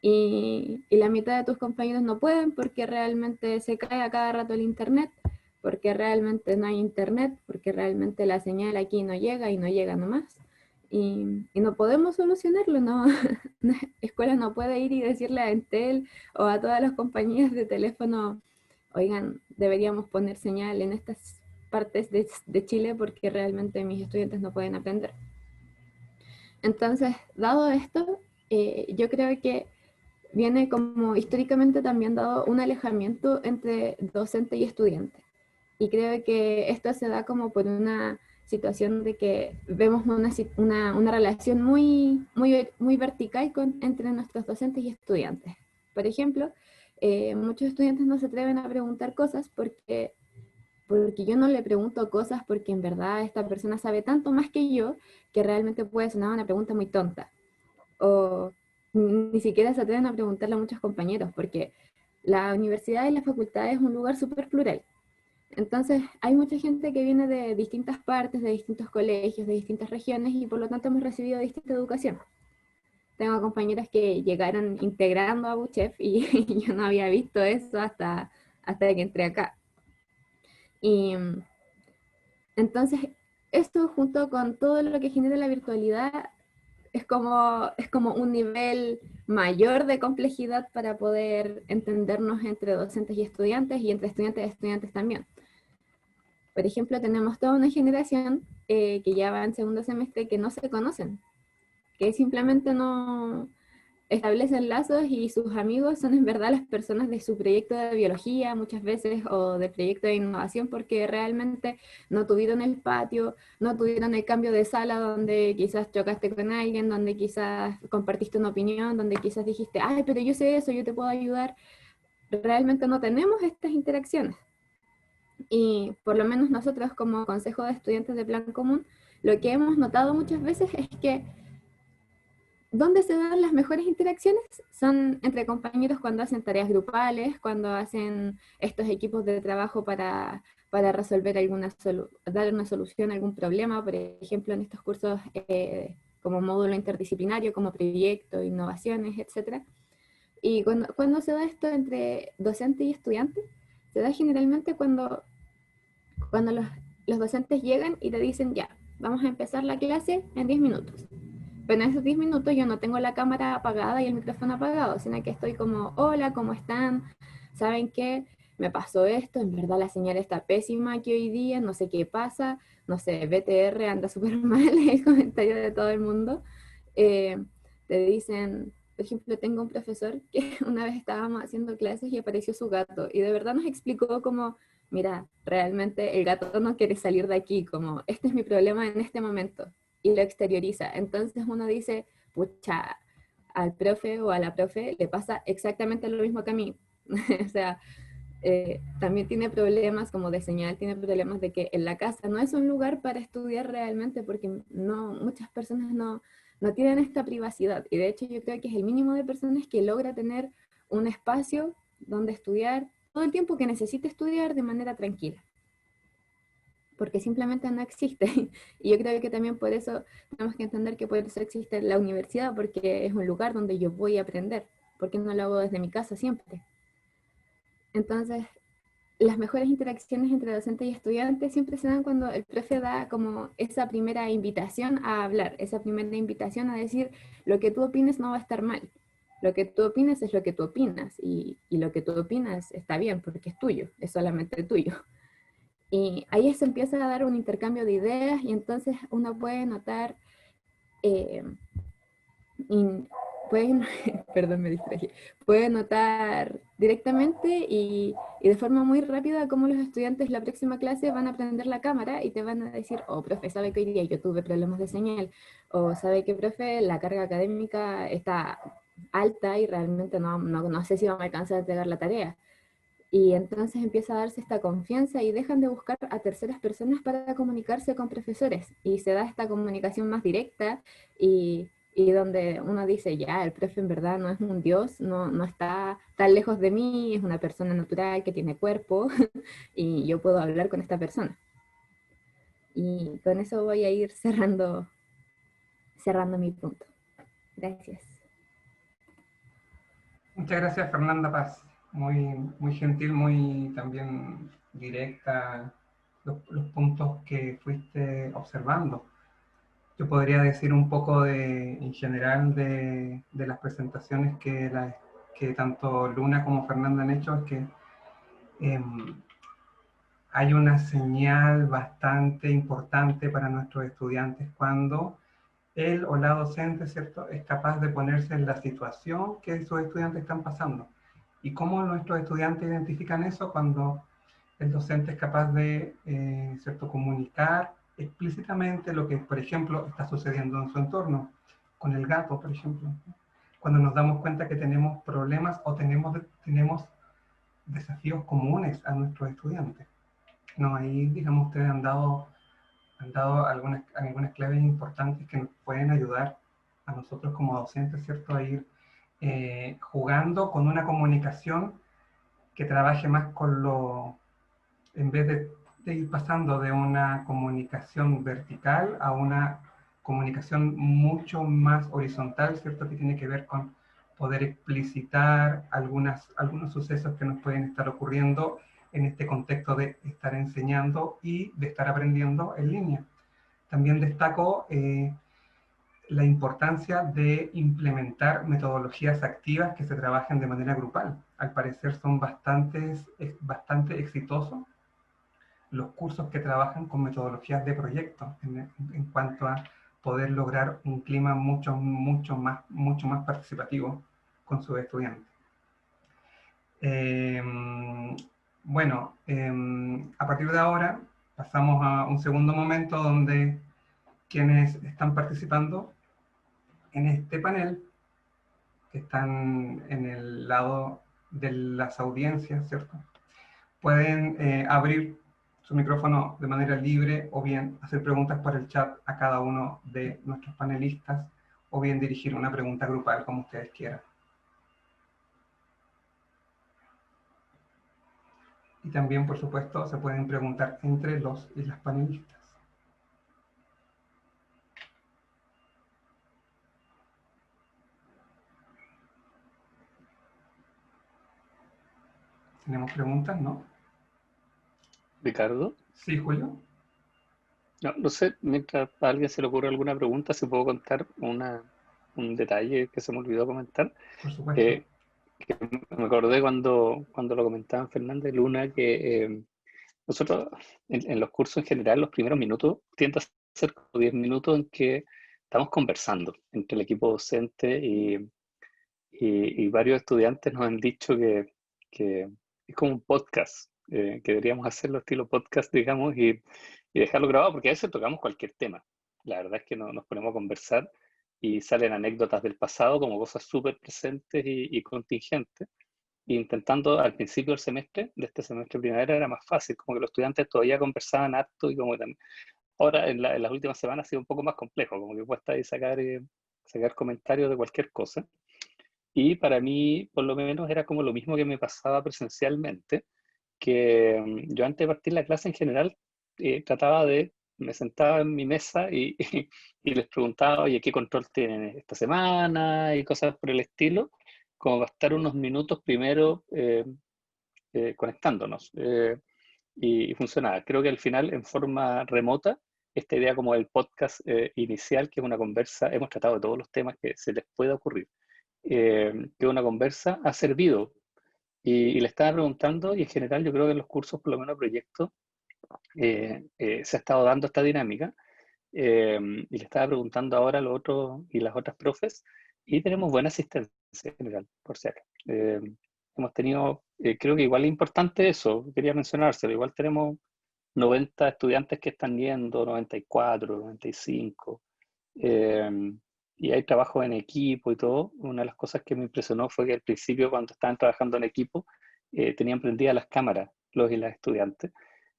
Y la mitad de tus compañeros no pueden porque realmente se cae a cada rato el internet, porque realmente no hay internet, porque realmente la señal aquí no llega y no llega nomás. Y no podemos solucionarlo, ¿no? La escuela no puede ir y decirle a Entel o a todas las compañías de teléfono, oigan, deberíamos poner señal en estas partes de Chile porque realmente mis estudiantes no pueden aprender. Entonces, dado esto, yo creo que viene como históricamente también dado un alejamiento entre docente y estudiante. Y creo que esto se da como por una situación de que vemos una relación muy vertical entre nuestros docentes y estudiantes. Por ejemplo, muchos estudiantes no se atreven a preguntar cosas porque porque yo no le pregunto cosas porque en verdad esta persona sabe tanto más que yo que realmente puede sonar una pregunta muy tonta. O ni siquiera se atreven a preguntarle a muchos compañeros, porque la universidad y la facultad es un lugar súper plural. Entonces, hay mucha gente que viene de distintas partes, de distintos colegios, de distintas regiones, y por lo tanto hemos recibido distinta educación. Tengo compañeras que llegaron integrando a Buchef y yo no había visto eso hasta que entré acá. Y entonces, esto junto con todo lo que genera la virtualidad es como un nivel mayor de complejidad para poder entendernos entre docentes y estudiantes entre estudiantes y estudiantes también. Por ejemplo, tenemos toda una generación que ya va en segundo semestre que no se conocen, que simplemente no establecen lazos y sus amigos son en verdad las personas de su proyecto de biología muchas veces o de proyecto de innovación porque realmente no tuvieron el patio, no tuvieron el cambio de sala donde quizás chocaste con alguien, donde quizás compartiste una opinión, donde quizás dijiste, ay, pero yo sé eso, yo te puedo ayudar. Realmente no tenemos estas interacciones. Y por lo menos nosotros como Consejo de Estudiantes de Plan Común, lo que hemos notado muchas veces es que donde se dan las mejores interacciones son entre compañeros cuando hacen tareas grupales, cuando hacen estos equipos de trabajo para resolver dar una solución a algún problema, por ejemplo en estos cursos como módulo interdisciplinario, como proyecto, innovaciones, etc. Y cuando se da esto entre docente y estudiante, se da generalmente cuando los docentes llegan y te dicen, ya, vamos a empezar la clase en 10 minutos. Pero en esos 10 minutos yo no tengo la cámara apagada y el micrófono apagado, sino que estoy como, hola, ¿cómo están? ¿Saben qué? Me pasó esto, en verdad la señal está pésima aquí hoy día, no sé qué pasa, no sé, BTR anda súper mal, el comentario de todo el mundo. Te dicen, por ejemplo, tengo un profesor que una vez estábamos haciendo clases y apareció su gato, y de verdad nos explicó como, mira, realmente el gato no quiere salir de aquí, como, este es mi problema en este momento, y lo exterioriza. Entonces uno dice, pucha, al profe o a la profe le pasa exactamente lo mismo que a mí. O sea, también tiene problemas como de señal, tiene problemas de que en la casa no es un lugar para estudiar realmente porque muchas personas no tienen esta privacidad. Y de hecho yo creo que es el mínimo de personas que logra tener un espacio donde estudiar todo el tiempo que necesite estudiar de manera tranquila. Porque simplemente no existe. Y yo creo que también por eso tenemos que entender que por eso existe la universidad, porque es un lugar donde yo voy a aprender, porque no lo hago desde mi casa siempre. Entonces, las mejores interacciones entre docentes y estudiantes siempre se dan cuando el profe da como esa primera invitación a hablar, esa primera invitación a decir, lo que tú opines no va a estar mal. Lo que tú opinas es lo que tú opinas, y lo que tú opinas está bien, porque es tuyo, es solamente tuyo. Y ahí se empieza a dar un intercambio de ideas y entonces uno puede notar, perdón, me distraje, puede notar directamente y de forma muy rápida cómo los estudiantes la próxima clase van a aprender la cámara y te van a decir, oh, profe, ¿sabe que hoy día yo tuve problemas de señal? O ¿sabe que, profe, la carga académica está alta y realmente no sé si vamos a alcanzar a entregar la tarea? Y entonces empieza a darse esta confianza y dejan de buscar a terceras personas para comunicarse con profesores. Y se da esta comunicación más directa y donde uno dice, ya, el profe en verdad no es un dios, no está tan lejos de mí, es una persona natural que tiene cuerpo y yo puedo hablar con esta persona. Y con eso voy a ir cerrando mi punto. Gracias. Muchas gracias, Fernanda Paz. Muy gentil, muy también directa los puntos que fuiste observando. Yo podría decir un poco en general de las presentaciones que tanto Luna como Fernanda han hecho, es que hay una señal bastante importante para nuestros estudiantes cuando él o la docente, ¿cierto?, es capaz de ponerse en la situación que esos estudiantes están pasando. ¿Y cómo nuestros estudiantes identifican eso? Cuando el docente es capaz de, ¿cierto?, comunicar explícitamente lo que, por ejemplo, está sucediendo en su entorno, con el gato, por ejemplo. Cuando nos damos cuenta que tenemos problemas o tenemos desafíos comunes a nuestros estudiantes. No, ahí, digamos, ustedes han dado algunas claves importantes que nos pueden ayudar a nosotros como docentes, ¿cierto? A ir jugando con una comunicación que trabaje más con en vez de ir pasando de una comunicación vertical a una comunicación mucho más horizontal, ¿cierto? Que tiene que ver con poder explicitar algunos sucesos que nos pueden estar ocurriendo en este contexto de estar enseñando y de estar aprendiendo en línea. También destaco la importancia de implementar metodologías activas que se trabajen de manera grupal. Al parecer son bastante exitosos los cursos que trabajan con metodologías de proyecto en cuanto a poder lograr un clima mucho más participativo con sus estudiantes. Bueno, a partir de ahora pasamos a un segundo momento donde quienes están participando en este panel, que están en el lado de las audiencias, ¿cierto? Pueden abrir su micrófono de manera libre o bien hacer preguntas por el chat a cada uno de nuestros panelistas o bien dirigir una pregunta grupal como ustedes quieran. Y también, por supuesto, se pueden preguntar entre los y las panelistas. ¿Tenemos preguntas, no? Ricardo. Sí, Julio. No sé, mientras a alguien se le ocurre alguna pregunta, si puedo contar un detalle que se me olvidó comentar. Por supuesto. Que me acordé cuando lo comentaban Fernanda y Luna, que nosotros en los cursos en general, los primeros minutos tienden a ser como 10 minutos en que estamos conversando entre el equipo docente y varios estudiantes nos han dicho que es como un podcast, que deberíamos hacerlo estilo podcast, digamos, y dejarlo grabado, porque a veces tocamos cualquier tema. La verdad es que nos ponemos a conversar y salen anécdotas del pasado como cosas súper presentes y contingentes. E intentando al principio del semestre, de este semestre primavera, era más fácil, como que los estudiantes todavía conversaban harto y como que también. Ahora en las últimas semanas ha sido un poco más complejo, como que cuesta ahí sacar comentarios de cualquier cosa. Y para mí, por lo menos, era como lo mismo que me pasaba presencialmente, que yo antes de partir la clase en general me sentaba en mi mesa y les preguntaba, oye, ¿qué control tienen esta semana? Y cosas por el estilo, como para estar unos minutos primero conectándonos. Y funcionaba. Creo que al final, en forma remota, esta idea como el podcast inicial, que es una conversa, hemos tratado de todos los temas que se les pueda ocurrir, que una conversa ha servido. Y le estaba preguntando, y en general yo creo que en los cursos, por lo menos proyectos, se ha estado dando esta dinámica. Y le estaba preguntando ahora a los otros y las otras profes, y tenemos buena asistencia en general, por si acaso. Hemos tenido, creo que igual es importante eso, quería mencionárselo, igual tenemos 90 estudiantes que están yendo, 94, 95. Y hay trabajo en equipo y todo. Una de las cosas que me impresionó fue que al principio, cuando estaban trabajando en equipo, tenían prendidas las cámaras los y las estudiantes,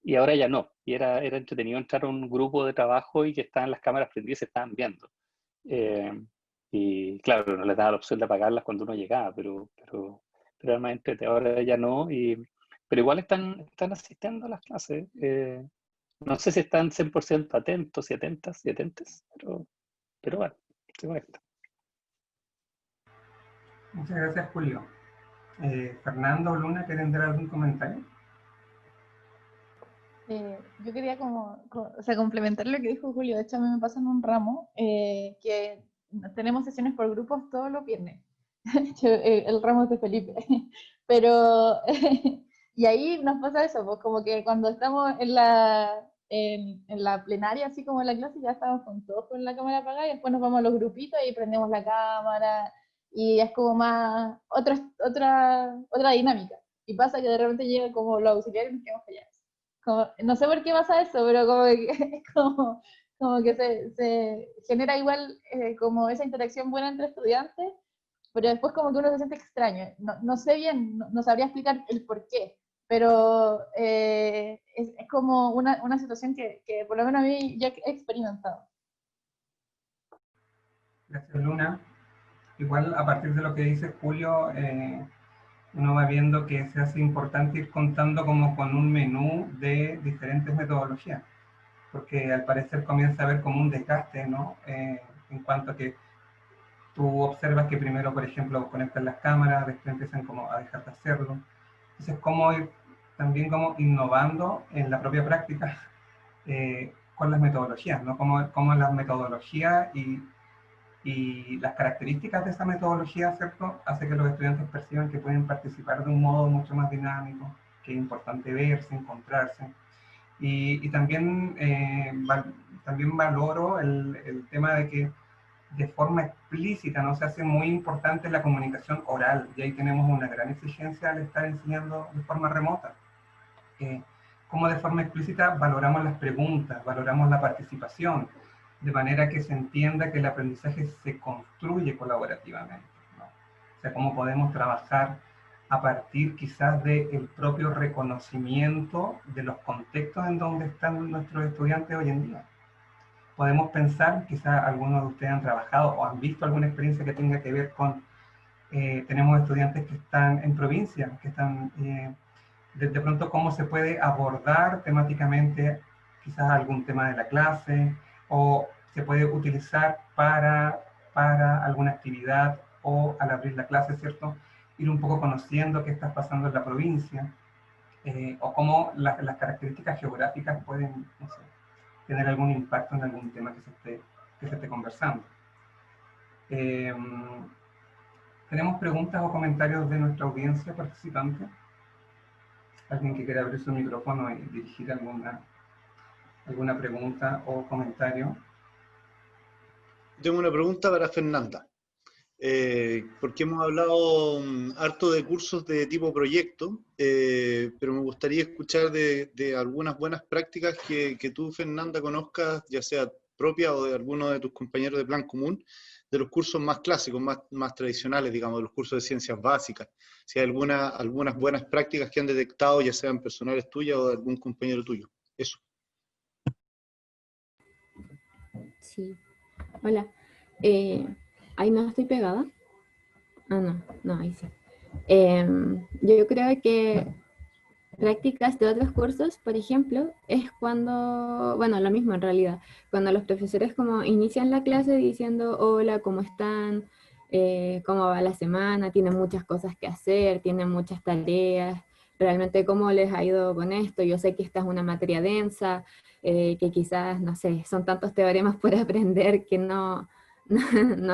y ahora ya no. Y era entretenido entrar a un grupo de trabajo y que estaban las cámaras prendidas y se estaban viendo. Y claro, no les daba la opción de apagarlas cuando uno llegaba, pero era más entretenido. Ahora ya no, pero igual están asistiendo a las clases. No sé si están 100% atentos y atentas, pero bueno, se conecta. Muchas gracias, Julio. Fernando o Luna, ¿quieren dar algún comentario? Yo quería complementar lo que dijo Julio. De hecho, a mí me pasa en un ramo que tenemos sesiones por grupos todos los viernes. El ramo es de Felipe. Pero, y ahí nos pasa eso, pues como que cuando estamos en la plenaria, así como en la clase, ya estamos todos con la cámara apagada y después nos vamos a los grupitos y prendemos la cámara y es como más otra dinámica. Y pasa que de repente llegan como los auxiliares y nos quedamos callados. No sé por qué pasa eso, pero como que se genera igual como esa interacción buena entre estudiantes, pero después como que uno se siente extraño. No sé bien, no sabría explicar el por qué, pero es como una situación que por lo menos a mí ya he experimentado. Gracias, Luna. Igual, a partir de lo que dice Julio, uno va viendo que se hace importante ir contando como con un menú de diferentes metodologías, porque al parecer comienza a haber como un desgaste, ¿no? En cuanto a que tú observas que primero, por ejemplo, conectan las cámaras, después empiezan como a dejar de hacerlo. Entonces, cómo ir también como innovando en la propia práctica con las metodologías, ¿no? Cómo las metodologías y las características de esa metodología, ¿cierto?, hace que los estudiantes perciban que pueden participar de un modo mucho más dinámico, que es importante verse, encontrarse. Y también, también valoro el tema de que de forma explícita, ¿no? Se hace muy importante la comunicación oral, y ahí tenemos una gran exigencia al estar enseñando de forma remota. Como de forma explícita valoramos las preguntas, valoramos la participación, de manera que se entienda que el aprendizaje se construye colaborativamente, ¿no? O sea, cómo podemos trabajar a partir quizás del propio reconocimiento de los contextos en donde están nuestros estudiantes hoy en día. Podemos pensar, quizás algunos de ustedes han trabajado o han visto alguna experiencia que tenga que ver con, tenemos estudiantes que están en provincia, que están, de pronto cómo se puede abordar temáticamente quizás algún tema de la clase, o se puede utilizar para alguna actividad, o al abrir la clase, ¿cierto?, ir un poco conociendo qué está pasando en la provincia, o cómo las características geográficas pueden, no sé, tener algún impacto en algún tema que se esté conversando. ¿Tenemos preguntas o comentarios de nuestra audiencia participante? ¿Alguien que quiera abrir su micrófono y dirigir alguna pregunta o comentario? Tengo una pregunta para Fernanda, porque hemos hablado harto de cursos de tipo proyecto, pero me gustaría escuchar de algunas buenas prácticas que tú, Fernanda, conozcas, ya sea propia o de alguno de tus compañeros de plan común, de los cursos más clásicos, más tradicionales, digamos, de los cursos de ciencias básicas. Si hay algunas buenas prácticas que han detectado, ya sean personales tuyas o de algún compañero tuyo. Eso. Sí. Hola. Ahí no estoy pegada. Ah, no, ahí sí. Yo creo que prácticas de otros cursos, por ejemplo, es cuando, bueno, lo mismo en realidad, cuando los profesores como inician la clase diciendo, hola, ¿cómo están? ¿Cómo va la semana? Tienen muchas cosas que hacer, tienen muchas tareas, realmente cómo les ha ido con esto. Yo sé que esta es una materia densa, que quizás, no sé, son tantos teoremas por aprender que no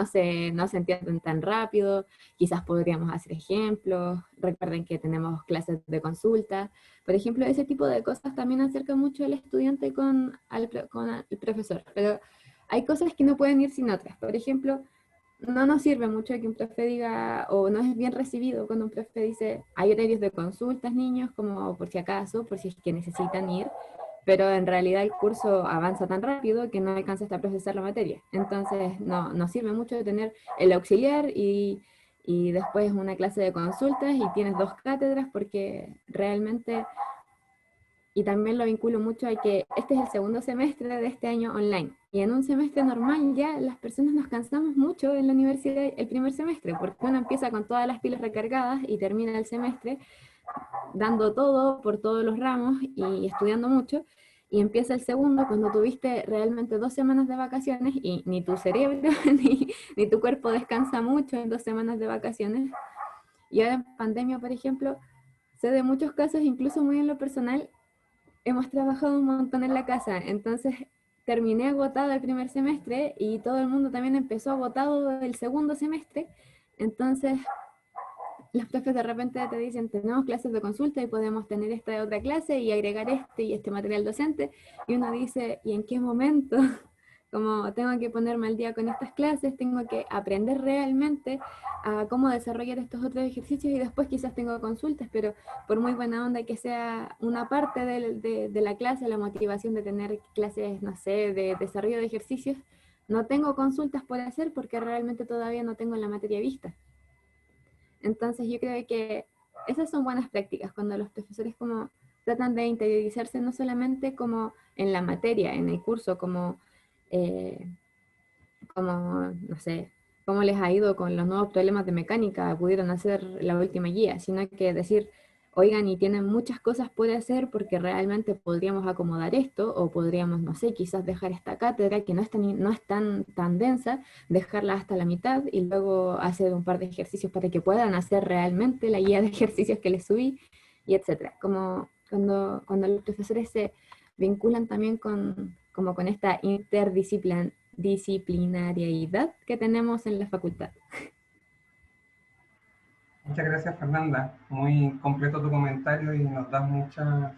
se entienden tan rápido, quizás podríamos hacer ejemplos, recuerden que tenemos clases de consulta, por ejemplo, ese tipo de cosas también acerca mucho al estudiante con el profesor, pero hay cosas que no pueden ir sin otras, por ejemplo, no nos sirve mucho que un profe diga, o no es bien recibido cuando un profe dice, hay horarios de consultas, niños, como por si acaso, por si es que necesitan ir, pero en realidad el curso avanza tan rápido que no alcanza hasta procesar la materia. Entonces no sirve mucho de tener el auxiliar y después una clase de consultas y tienes 2 cátedras porque realmente, y también lo vinculo mucho a que este es el segundo semestre de este año online. Y en un semestre normal ya las personas nos cansamos mucho en la universidad el primer semestre, porque uno empieza con todas las pilas recargadas y termina el semestre dando todo por todos los ramos y estudiando mucho, y empieza el segundo cuando tuviste realmente 2 semanas de vacaciones y ni tu cerebro ni tu cuerpo descansa mucho en 2 semanas de vacaciones. Y ahora en pandemia, por ejemplo, sé de muchos casos, incluso muy en lo personal, hemos trabajado un montón en la casa, entonces terminé agotado el primer semestre y todo el mundo también empezó agotado el segundo semestre, entonces los profes de repente te dicen, tenemos clases de consulta y podemos tener esta otra clase y agregar este y este material docente, y uno dice, ¿y en qué momento? Como tengo que ponerme al día con estas clases, tengo que aprender realmente a cómo desarrollar estos otros ejercicios y después quizás tengo consultas, pero por muy buena onda que sea una parte de la clase, la motivación de tener clases, no sé, de desarrollo de ejercicios, no tengo consultas por hacer porque realmente todavía no tengo la materia vista. Entonces yo creo que esas son buenas prácticas, cuando los profesores como tratan de interiorizarse no solamente como en la materia, en el curso, eh, como, no sé, cómo les ha ido con los nuevos problemas de mecánica, pudieron hacer la última guía, sino que decir, oigan, y tienen muchas cosas por hacer porque realmente podríamos acomodar esto, o podríamos, no sé, quizás dejar esta cátedra que no es tan densa, dejarla hasta la mitad y luego hacer un par de ejercicios para que puedan hacer realmente la guía de ejercicios que les subí, y etcétera. Como cuando los profesores se vinculan también como con esta interdisciplinariedad que tenemos en la facultad. Muchas gracias, Fernanda. Muy completo tu comentario y nos das muchas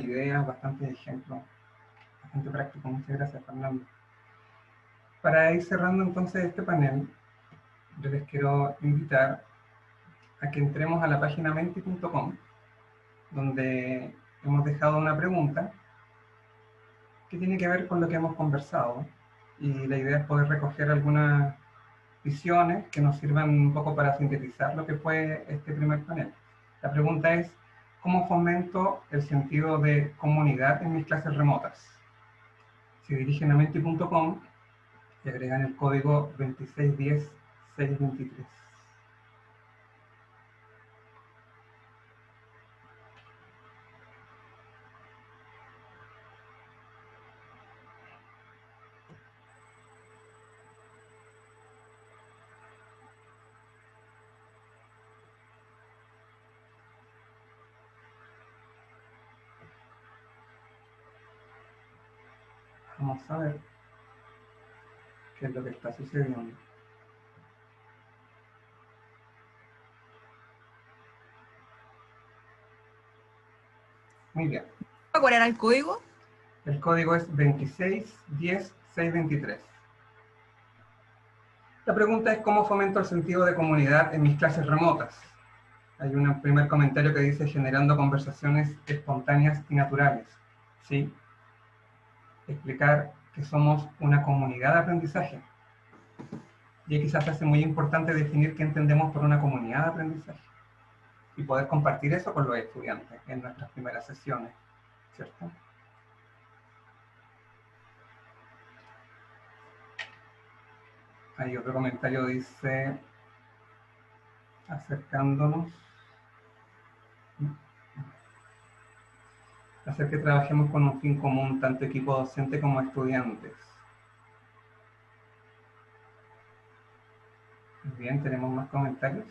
ideas, bastantes ejemplos, bastante práctico. Muchas gracias, Fernanda. Para ir cerrando entonces este panel, yo les quiero invitar a que entremos a la página menti.com, donde hemos dejado una pregunta que tiene que ver con lo que hemos conversado, y la idea es poder recoger algunas visiones que nos sirvan un poco para sintetizar lo que fue este primer panel. La pregunta es, ¿cómo fomento el sentido de comunidad en mis clases remotas? Se dirigen a menti.com y agregan el código 2610623. Vamos a ver qué es lo que está sucediendo. Muy bien. ¿Cuál era el código? El código es 2610623. La pregunta es, ¿cómo fomento el sentido de comunidad en mis clases remotas? Hay un primer comentario que dice, generando conversaciones espontáneas y naturales. ¿Sí? Explicar que somos una comunidad de aprendizaje. Y quizás hace muy importante definir qué entendemos por una comunidad de aprendizaje. Y poder compartir eso con los estudiantes en nuestras primeras sesiones, ¿cierto? Hay otro comentario, dice, hacer que trabajemos con un fin común, tanto equipo docente como estudiantes. Bien, tenemos más comentarios.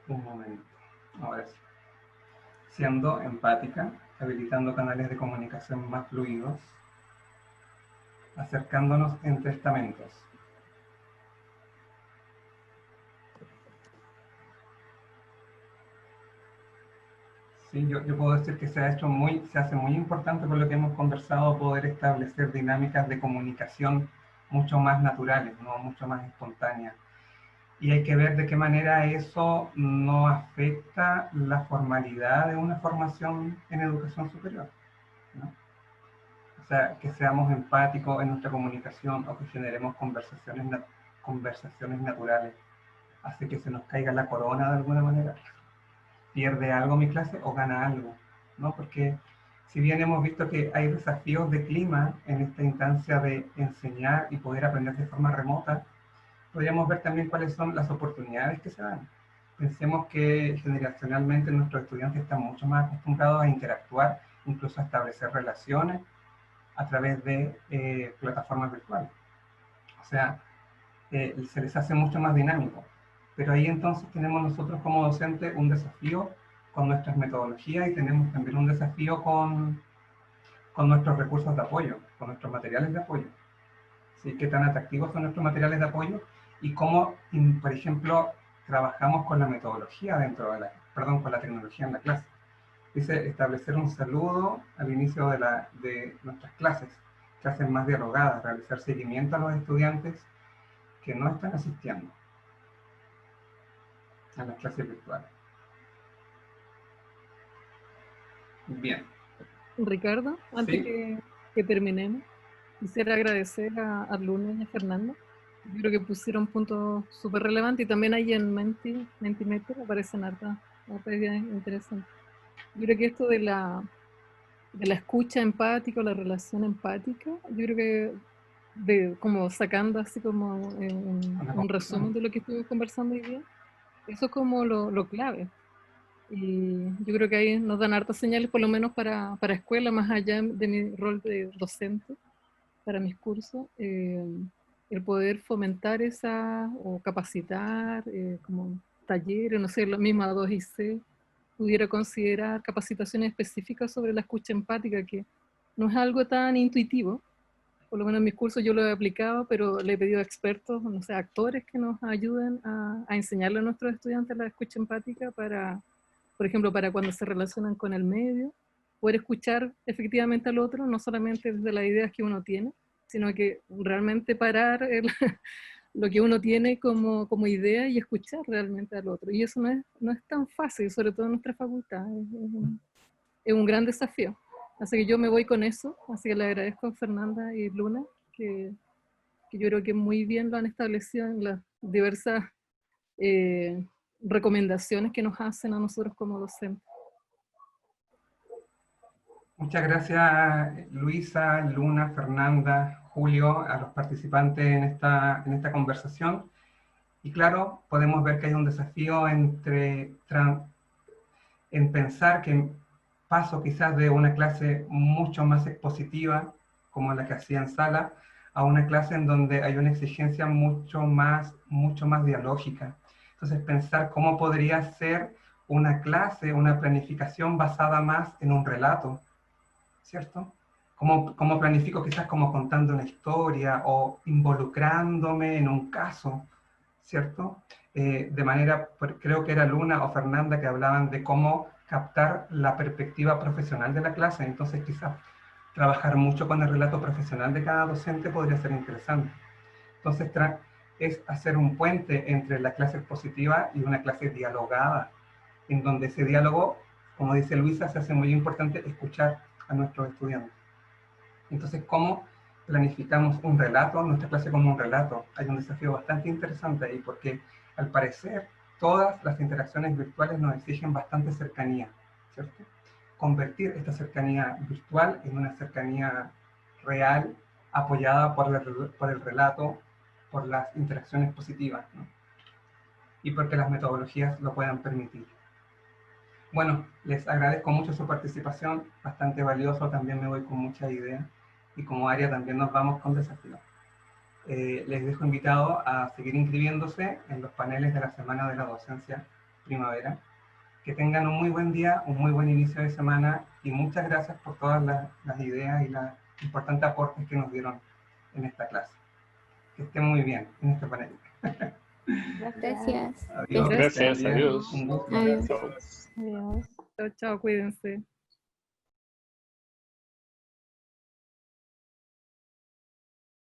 Un momento, ahora sí. Siendo empática, habilitando canales de comunicación más fluidos, acercándonos entre estamentos. Sí, yo puedo decir que se hace muy importante por lo que hemos conversado, poder establecer dinámicas de comunicación mucho más naturales, ¿no? Mucho más espontáneas. Y hay que ver de qué manera eso no afecta la formalidad de una formación en educación superior, ¿no? O sea, que seamos empáticos en nuestra comunicación o que generemos conversaciones naturales, hace que se nos caiga la corona de alguna manera. ¿Pierde algo mi clase o gana algo? ¿No? Porque si bien hemos visto que hay desafíos de clima en esta instancia de enseñar y poder aprender de forma remota, podríamos ver también cuáles son las oportunidades que se dan. Pensemos que generacionalmente nuestros estudiantes están mucho más acostumbrados a interactuar, incluso a establecer relaciones a través de plataformas virtuales. O sea, se les hace mucho más dinámico. Pero ahí entonces tenemos nosotros como docentes un desafío con nuestras metodologías y tenemos también un desafío con nuestros recursos de apoyo, con nuestros materiales de apoyo. ¿Sí? ¿Qué tan atractivos son nuestros materiales de apoyo? Y cómo, por ejemplo, trabajamos con la metodología con la tecnología en la clase. Dice, establecer un saludo al inicio de nuestras clases más dialogadas, realizar seguimiento a los estudiantes que no están asistiendo a las clases virtuales. Bien. Ricardo, antes ¿Sí? que que terminemos. Quisiera agradecer a Luna y a Fernanda. Yo creo que pusieron puntos súper relevantes y también ahí en Mentimeter aparecen hartas ideas interesantes. Yo creo que esto de la escucha empática, la relación empática, yo creo que como sacando así como un resumen de lo que estuvimos conversando hoy día, eso es como lo clave. Y yo creo que ahí nos dan hartas señales, por lo menos para escuela, más allá de mi rol de docente, para mis cursos, el poder fomentar o capacitar, como talleres, no sé, la misma 2IC, pudiera considerar capacitaciones específicas sobre la escucha empática, que no es algo tan intuitivo. Por lo menos en mis cursos yo lo he aplicado, pero le he pedido a expertos, no sé, actores que nos ayuden a enseñarle a nuestros estudiantes la escucha empática para, por ejemplo, para cuando se relacionan con el medio, poder escuchar efectivamente al otro, no solamente desde las ideas que uno tiene, sino que realmente parar lo que uno tiene como idea y escuchar realmente al otro. Y eso no es tan fácil, sobre todo en nuestra facultad. Es un gran desafío. Así que yo me voy con eso. Así que le agradezco a Fernanda y Luna, que yo creo que muy bien lo han establecido en las diversas recomendaciones que nos hacen a nosotros como docentes. Muchas gracias, Luisa, Luna, Fernanda, Julio, a los participantes en esta conversación. Y claro, podemos ver que hay un desafío en pensar que paso quizás de una clase mucho más expositiva, como la que hacía en sala, a una clase en donde hay una exigencia mucho más dialógica. Entonces, pensar cómo podría ser una clase, una planificación basada más en un relato, ¿cierto? ¿Cómo planifico quizás como contando una historia o involucrándome en un caso, ¿cierto? De manera, creo que era Luna o Fernanda que hablaban de cómo captar la perspectiva profesional de la clase, entonces quizás trabajar mucho con el relato profesional de cada docente podría ser interesante. Entonces es hacer un puente entre la clase expositiva y una clase dialogada, en donde ese diálogo, como dice Luisa, se hace muy importante escuchar a nuestros estudiantes. Entonces, ¿cómo planificamos un relato? Nuestra clase como un relato. Hay un desafío bastante interesante ahí, porque al parecer todas las interacciones virtuales nos exigen bastante cercanía, ¿cierto? Convertir esta cercanía virtual en una cercanía real, apoyada por el relato, por las interacciones positivas, ¿no? Y porque las metodologías lo puedan permitir. Bueno, les agradezco mucho su participación, bastante valioso, también me voy con muchas ideas y como área también nos vamos con desafíos. Les dejo invitado a seguir inscribiéndose en los paneles de la Semana de la Docencia Primavera. Que tengan un muy buen día, un muy buen inicio de semana y muchas gracias por todas las ideas y los importantes aportes que nos dieron en esta clase. Que estén muy bien en este panel. Gracias. Adiós. Gracias, adiós. Un gusto. Adiós. Chao. Chao, chao, cuídense.